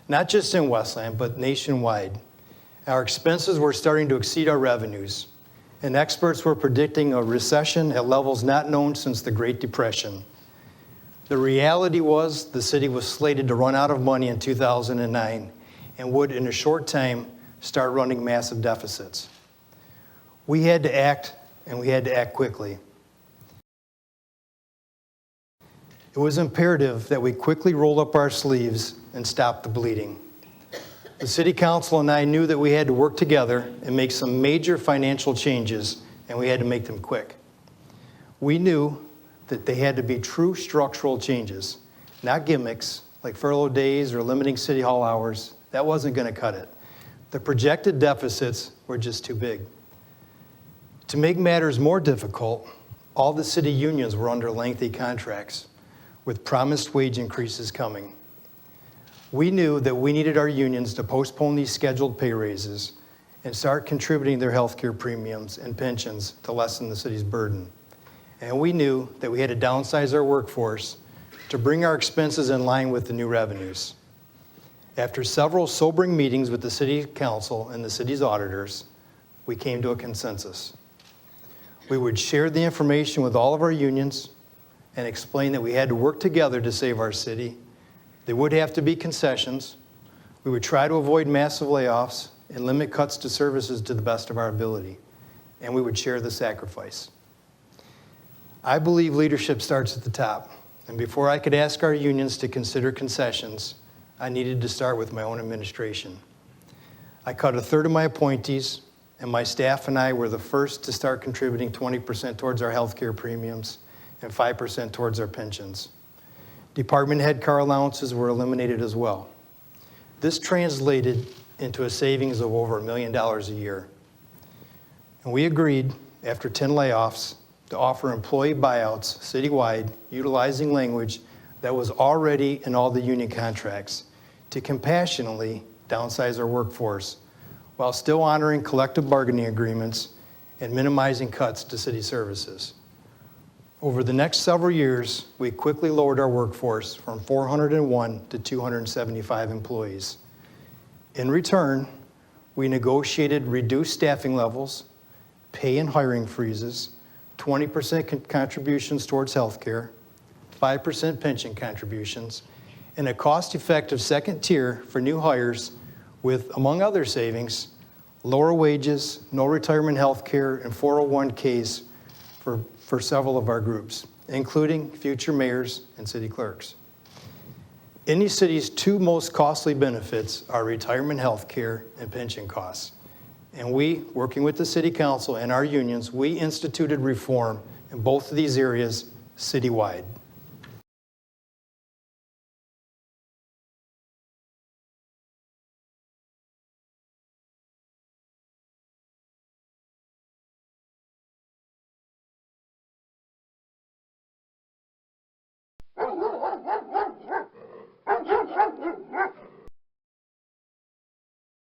not just in Westland, but nationwide. Our expenses were starting to exceed our revenues, and experts were predicting a recession at levels not known since the Great Depression. The reality was the city was slated to run out of money in 2009 and would, in a short time, start running massive deficits. We had to act, and we had to act quickly. It was imperative that we quickly roll up our sleeves and stop the bleeding. The City Council and I knew that we had to work together and make some major financial changes, and we had to make them quick. We knew that they had to be true structural changes, not gimmicks like furlough days or limiting City Hall hours. That wasn't going to cut it. The projected deficits were just too big. To make matters more difficult, all the city unions were under lengthy contracts with promised wage increases coming. We knew that we needed our unions to postpone these scheduled pay raises and start contributing their health care premiums and pensions to lessen the city's burden. And we knew that we had to downsize our workforce to bring our expenses in line with the new revenues. After several sobering meetings with the City Council and the city's auditors, we came to a consensus. We would share the information with all of our unions and explain that we had to work together to save our city. There would have to be concessions. We would try to avoid massive layoffs and limit cuts to services to the best of our ability. And we would share the sacrifice. I believe leadership starts at the top. And before I could ask our unions to consider concessions, I needed to start with my own administration. I cut a third of my appointees, and my staff and I were the first to start contributing 20% towards our health care premiums and 5% towards our pensions. Department head car allowances were eliminated as well. This translated into a savings of over $1 million a year. And we agreed, after 10 layoffs, to offer employee buyouts citywide, utilizing language that was already in all the union contracts, to compassionately downsize our workforce while still honoring collective bargaining agreements and minimizing cuts to city services. Over the next several years, we quickly lowered our workforce from 401 to 275 employees. In return, we negotiated reduced staffing levels, pay and hiring freezes, 20% contributions towards health care, 5% pension contributions, and a cost-effective second tier for new hires with, among other savings, lower wages, no retirement health care, and 401ks for several of our groups, including future mayors and city clerks. Any city's two most costly benefits are retirement health care and pension costs. And we, working with the City Council and our unions, we instituted reform in both of these areas citywide.